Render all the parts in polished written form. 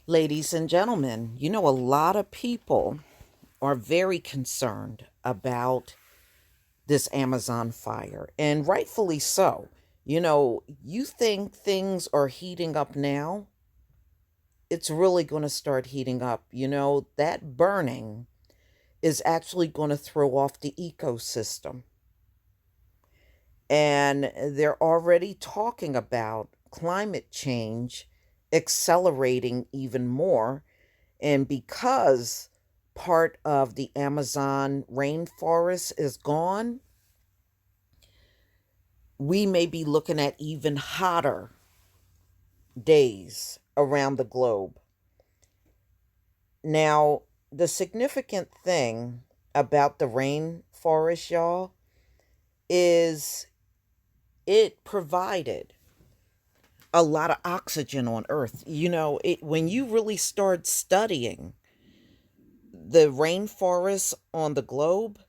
Ladies and gentlemen, a lot of people are very concerned about this Amazon fire, and rightfully so. You think things are heating up now, it's really going to start heating up. That burning is actually going to throw off the ecosystem. And they're already talking about climate change accelerating even more. And because part of the Amazon rainforest is gone, we may be looking at even hotter days around the globe. Now, the significant thing about the rainforest, y'all, is it provided a lot of oxygen on Earth. When you really start studying the rainforest on the globe,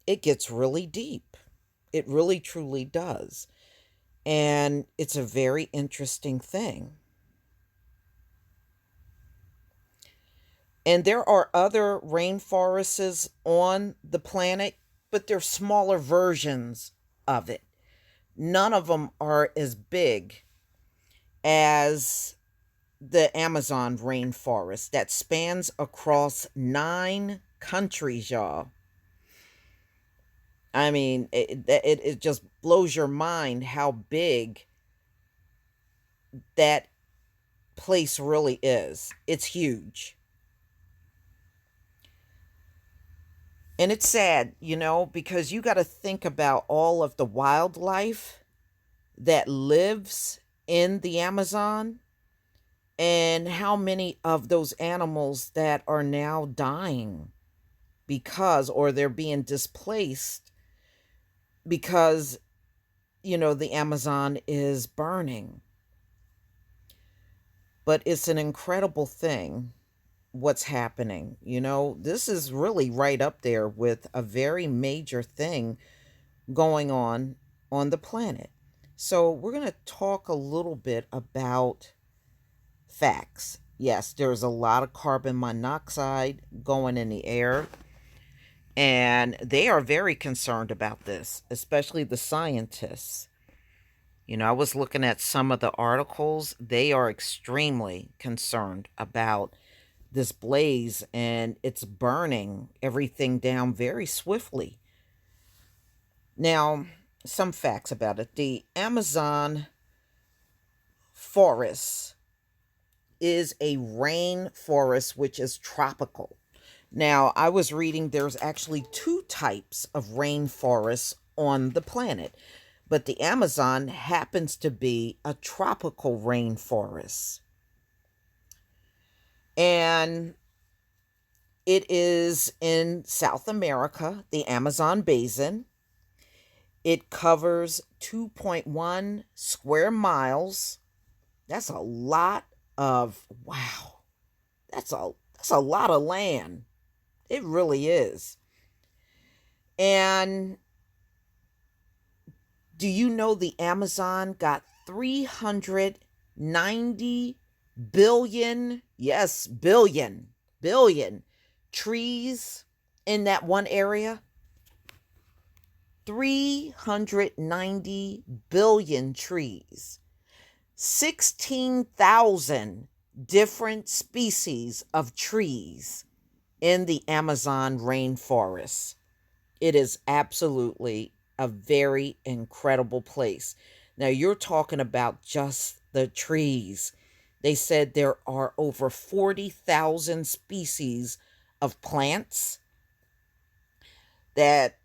it gets really deep. It really truly does. And it's a very interesting thing. And there are other rainforests on the planet, but they're smaller versions of it. None of them are as big as the Amazon rainforest that spans across 9 countries, y'all. I mean, it just blows your mind how big that place really is. It's huge. And it's sad, because you got to think about all of the wildlife that lives in the Amazon and how many of those animals that are now dying because, or they're being displaced because, the Amazon is burning. But it's an incredible thing what's happening. This is really right up there with a very major thing going on the planet. So, we're going to talk a little bit about facts. Yes, there's a lot of carbon monoxide going in the air, and they are very concerned about this, especially the scientists. I was looking at some of the articles. They are extremely concerned about this blaze, and it's burning everything down very swiftly. Now, some facts about it. The Amazon forest is a rainforest, which is tropical. Now, I was reading there's actually two types of rainforests on the planet, but the Amazon happens to be a tropical rainforest. And it is in South America, the Amazon basin. It covers 2.1 square miles. That's a lot of, wow. That's a lot of land. It really is. And do you know the Amazon got 390 billion, yes, billion trees in that one area? 390 billion trees. 16,000 different species of trees in the Amazon rainforest. It is absolutely a very incredible place. Now, you're talking about just the trees. They said there are over 40,000 species of plants that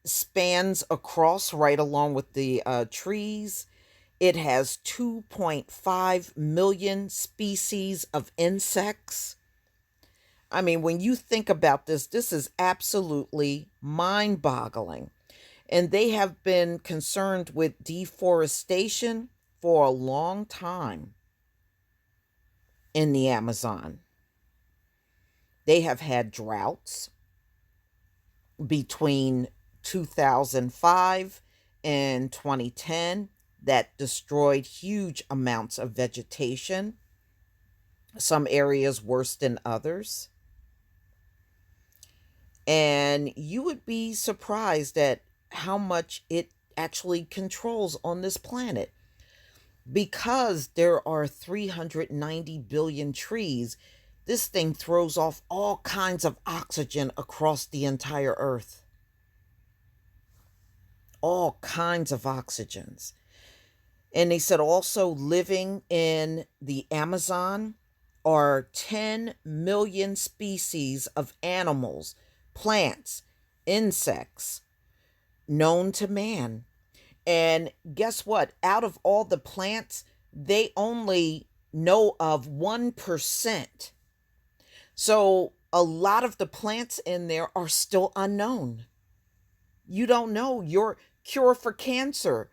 spans across right along with the trees. It has 2.5 million species of insects. I mean, when you think about this, this is absolutely mind boggling. And they have been concerned with deforestation for a long time in the Amazon. They have had droughts between 2005 and 2010 that destroyed huge amounts of vegetation. some areas worse than others. And you would be surprised at how much it actually controls on this planet. Because there are 390 billion trees, this thing throws off all kinds of oxygen across the entire earth. All kinds of oxygens. And they said also living in the Amazon are 10 million species of animals, plants, insects known to man. And guess what? Out of all the plants, they only know of 1%. So a lot of the plants in there are still unknown. You don't know. Your cure for cancer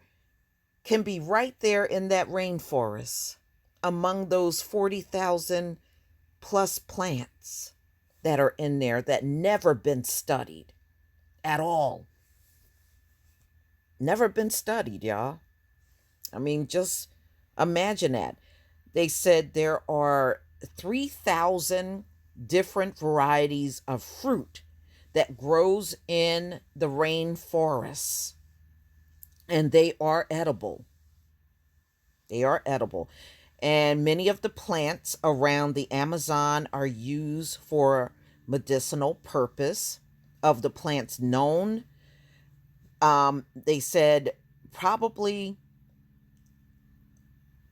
can be right there in that rainforest among those 40,000 plus plants that are in there that never been studied at all. Never been studied, y'all. I mean, just imagine that. They said there are 3,000 different varieties of fruit that grows in the rainforests, and they are edible. They are edible. And many of the plants around the Amazon are used for medicinal purpose. Of the plants known, they said probably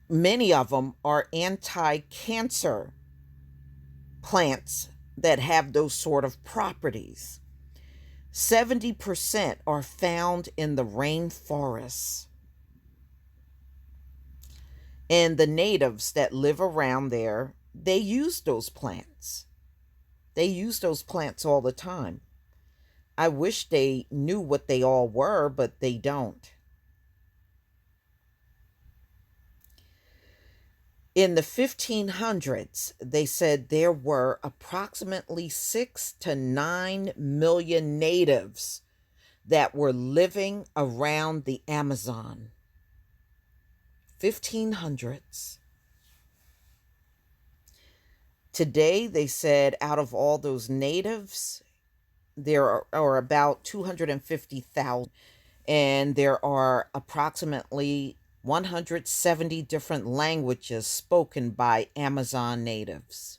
many of them are anti-cancer plants that have those sort of properties. 70% are found in the rainforests. And the natives that live around there, they use those plants. They use those plants all the time. I wish they knew what they all were, but they don't. In the 1500s, they said there were approximately 6 to 9 million natives that were living around the Amazon. 1500s. Today, they said out of all those natives, there are about 250,000, and there are approximately 170 different languages spoken by Amazon natives.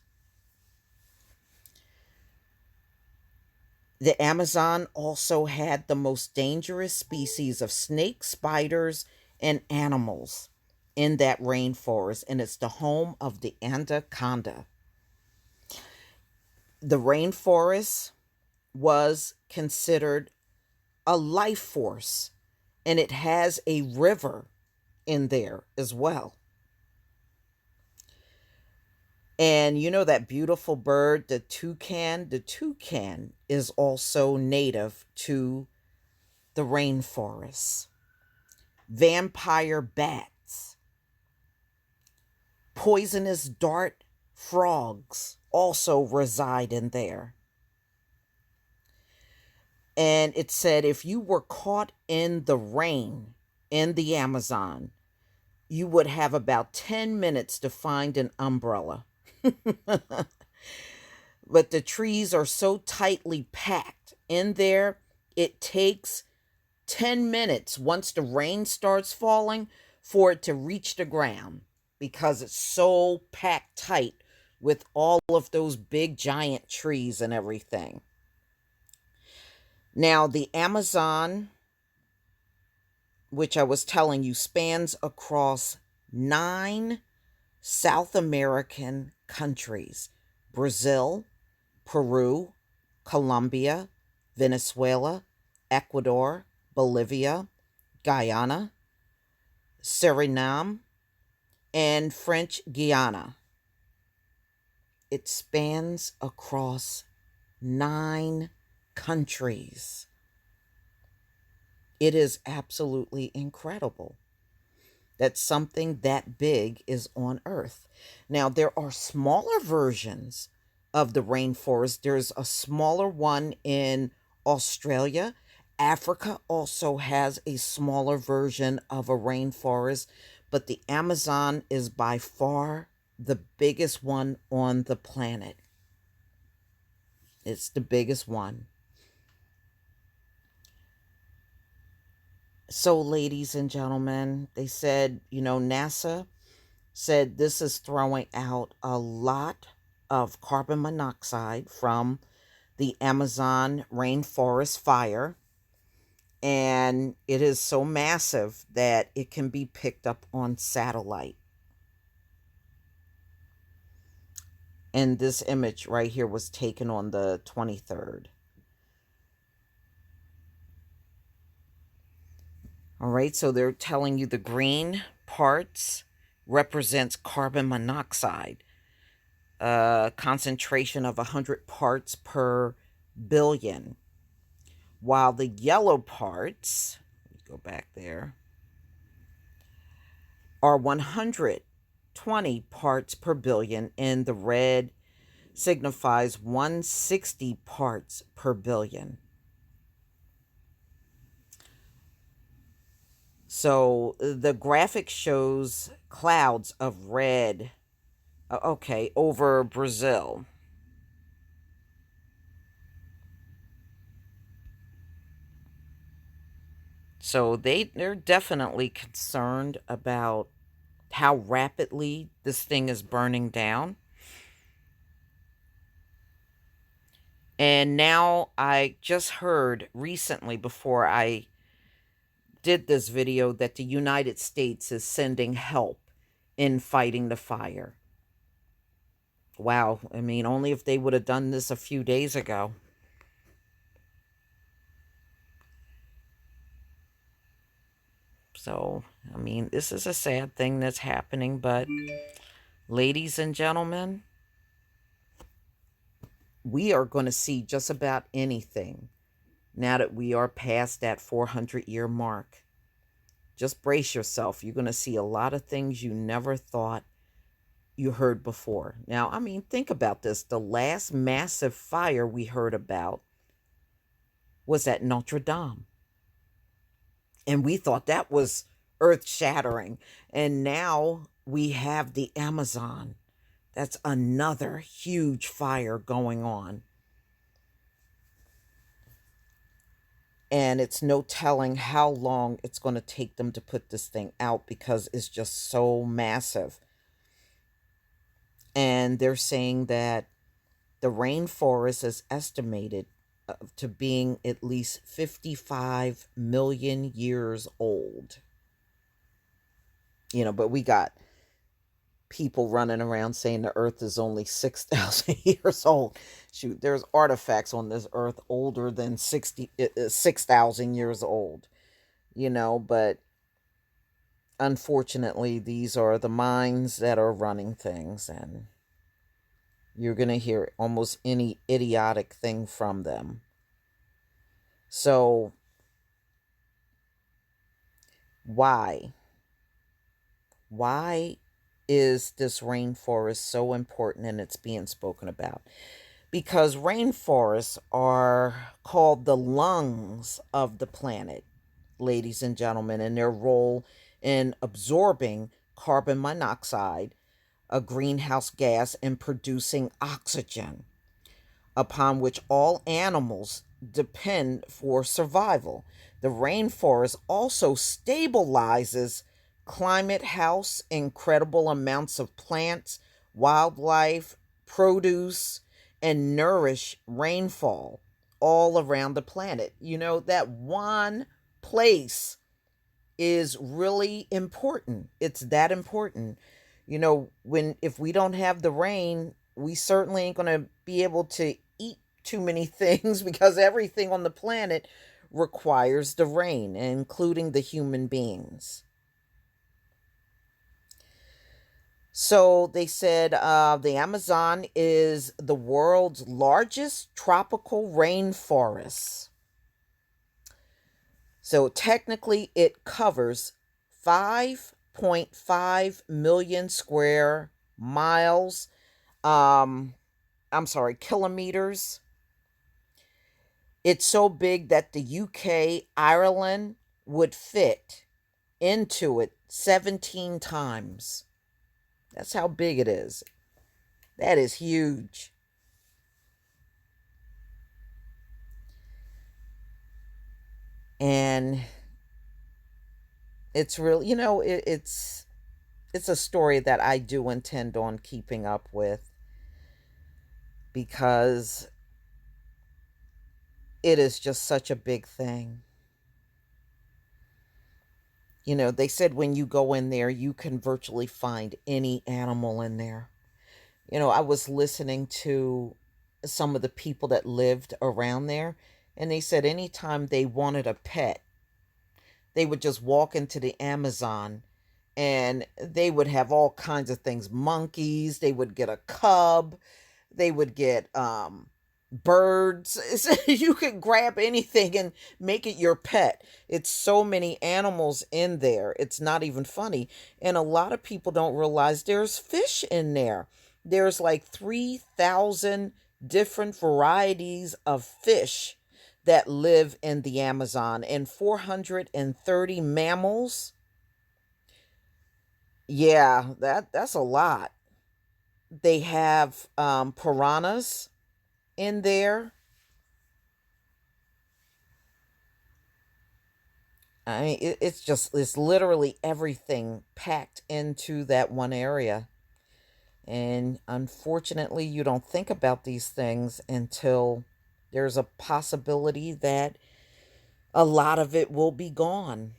The Amazon also had the most dangerous species of snakes, spiders, and animals in that rainforest, and it's the home of the anaconda. The rainforest was considered a life force, and it has a river in there as well. And you know that beautiful bird, the toucan? The toucan is also native to the rainforest. Vampire bats, poisonous dart frogs also reside in there. And it said if you were caught in the rain in the Amazon, you would have about 10 minutes to find an umbrella. But the trees are so tightly packed in there, it takes 10 minutes once the rain starts falling for it to reach the ground because it's so packed tight with all of those big giant trees and everything. Now, the Amazon, which I was telling you, spans across 9 South American countries: Brazil, Peru, Colombia, Venezuela, Ecuador, Bolivia, Guyana, Suriname, and French Guiana. It spans across 9 countries. It is absolutely incredible that something that big is on Earth. Now, there are smaller versions of the rainforest. There's a smaller one in Australia. Africa also has a smaller version of a rainforest, but the Amazon is by far the biggest one on the planet. It's the biggest one. So, ladies and gentlemen, they said, NASA said this is throwing out a lot of carbon monoxide from the Amazon rainforest fire. And it is so massive that it can be picked up on satellite. And this image right here was taken on the 23rd. All right, so they're telling you the green parts represents carbon monoxide, concentration of 100 parts per billion, while the yellow parts, let me go back there, are 120 parts per billion, and the red signifies 160 parts per billion. So the graphic shows clouds of red, okay, over Brazil. So they're definitely concerned about how rapidly this thing is burning down. And now I just heard recently, before I did this video, that the United States is sending help in fighting the fire. Wow, I mean, only if they would have done this a few days ago. So, I mean, this is a sad thing that's happening, but ladies and gentlemen, we are going to see just about anything now that we are past that 400-year mark. Just brace yourself. You're going to see a lot of things you never thought you heard before. Now, I mean, think about this. The last massive fire we heard about was at Notre Dame. And we thought that was earth-shattering. And now we have the Amazon. That's another huge fire going on. And it's no telling how long it's going to take them to put this thing out, because it's just so massive. And they're saying that the rainforest is estimated to being at least 55 million years old. But we got people running around saying the earth is only 6,000 years old. Shoot, there's artifacts on this earth older than 6,000 years old. But unfortunately, these are the minds that are running things, and you're going to hear almost any idiotic thing from them. So, why? Why is this rainforest so important and it's being spoken about? Because rainforests are called the lungs of the planet, ladies and gentlemen, and their role in absorbing carbon monoxide, a greenhouse gas, and producing oxygen, upon which all animals depend for survival. The rainforest also stabilizes climate, house incredible amounts of plants, wildlife, produce, and nourish rainfall all around the planet. That one place is really important. It's that important. If we don't have the rain, we certainly ain't going to be able to eat too many things, because everything on the planet requires the rain, including the human beings. So they said the Amazon is the world's largest tropical rainforest. So technically it covers 5.5 million square miles. Kilometers. It's so big that the UK, Ireland would fit into it 17 times. That's how big it is. That is huge. And it's really, it's a story that I do intend on keeping up with because it is just such a big thing. They said when you go in there, you can virtually find any animal in there. I was listening to some of the people that lived around there, and they said anytime they wanted a pet, they would just walk into the Amazon and they would have all kinds of things, monkeys, they would get a cub, they would get birds. You could grab anything and make it your pet. It's so many animals in there. It's not even funny. And a lot of people don't realize there's fish in there. There's like 3,000 different varieties of fish that live in the Amazon and 430 mammals. Yeah, that's a lot. They have piranhas in there. I mean, it's literally everything packed into that one area. And unfortunately, you don't think about these things until there's a possibility that a lot of it will be gone.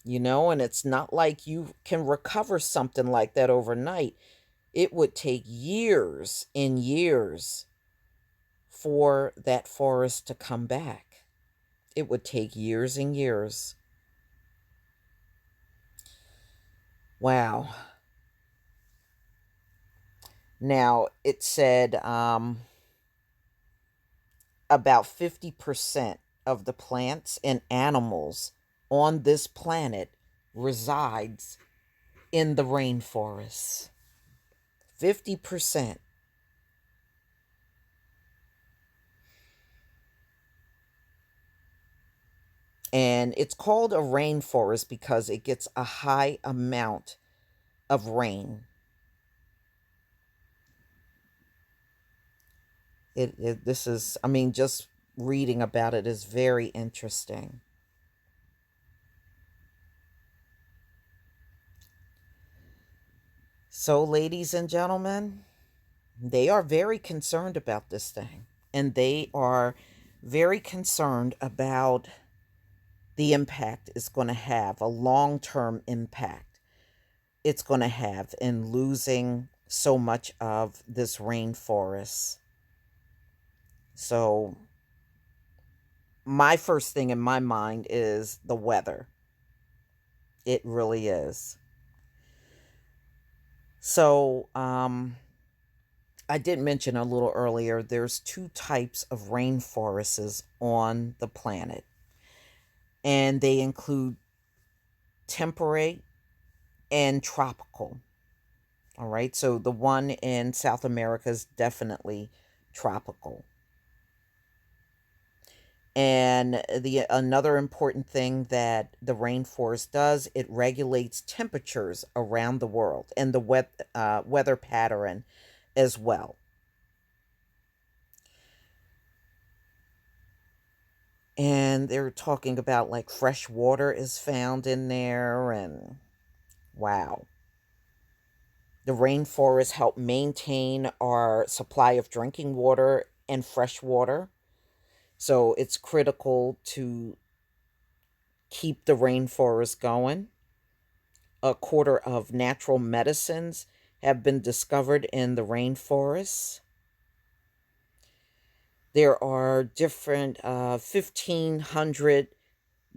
And it's not like you can recover something like that overnight. It would take years and years for that forest to come back. It would take years and years. Wow. Now, it said about 50% of the plants and animals on this planet resides in the rainforest. 50%. And it's called a rainforest because it gets a high amount of rain. This is, I mean, just reading about it is very interesting. So, ladies and gentlemen, they are very concerned about this thing. And they are very concerned about the impact it's going to have, a long term impact it's going to have in losing so much of this rainforest. So, my first thing in my mind is the weather. It really is. So, I did mention a little earlier there's two types of rainforests on the planet, and they include temperate and tropical. All right, so the one in South America is definitely tropical. And the another important thing that the rainforest does, it regulates temperatures around the world and the weather pattern as well. And they're talking about like fresh water is found in there, and wow. The rainforests help maintain our supply of drinking water and fresh water. So it's critical to keep the rainforest going. A quarter of natural medicines have been discovered in the rainforests. There are different 1,500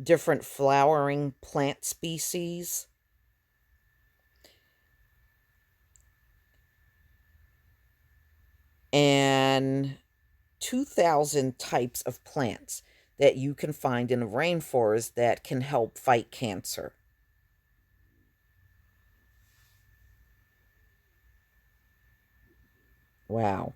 different flowering plant species. And 2,000 types of plants that you can find in the rainforest that can help fight cancer. Wow.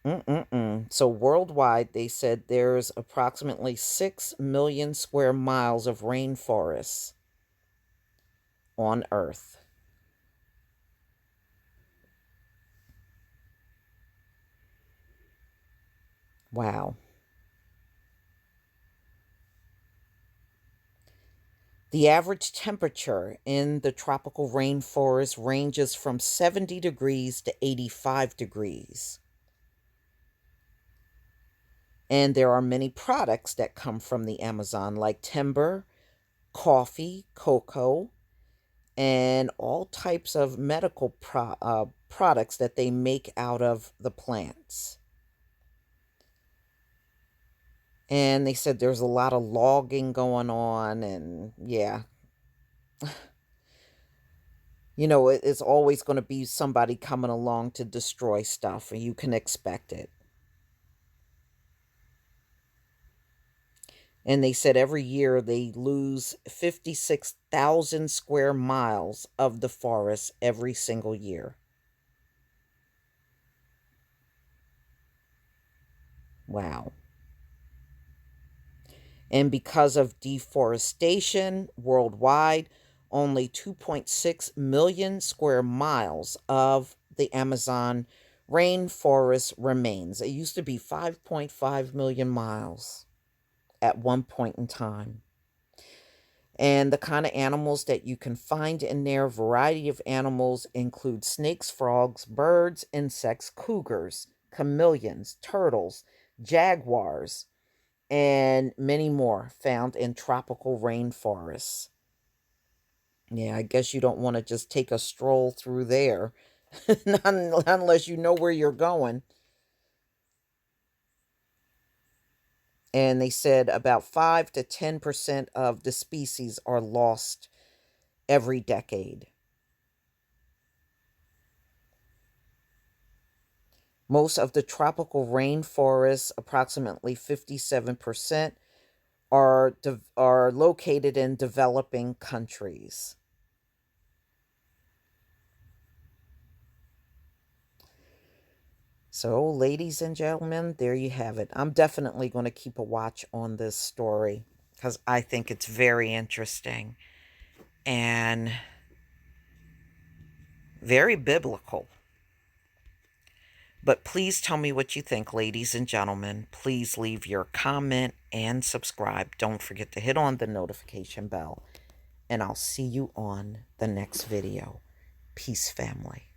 Mm-mm-mm. So worldwide, they said there's approximately 6 million square miles of rainforests on Earth. Wow. The average temperature in the tropical rainforest ranges from 70 degrees to 85 degrees. And there are many products that come from the Amazon, like timber, coffee, cocoa, and all types of medical products that they make out of the plants. And they said there's a lot of logging going on, and yeah, it's always going to be somebody coming along to destroy stuff, and you can expect it. And they said every year they lose 56,000 square miles of the forest every single year. Wow. And because of deforestation worldwide, only 2.6 million square miles of the Amazon rainforest remains. It used to be 5.5 million miles at one point in time. And the kind of animals that you can find in there, variety of animals include snakes, frogs, birds, insects, cougars, chameleons, turtles, jaguars, and many more found in tropical rainforests. Yeah, I guess you don't want to just take a stroll through there unless you know where you're going. And they said about 5 to 10% of the species are lost every decade. Most of the tropical rainforests, approximately 57%, are located in developing countries. So, ladies and gentlemen, there you have it. I'm definitely going to keep a watch on this story because I think it's very interesting and very biblical. But please tell me what you think, ladies and gentlemen. Please leave your comment and subscribe. Don't forget to hit on the notification bell. And I'll see you on the next video. Peace, family.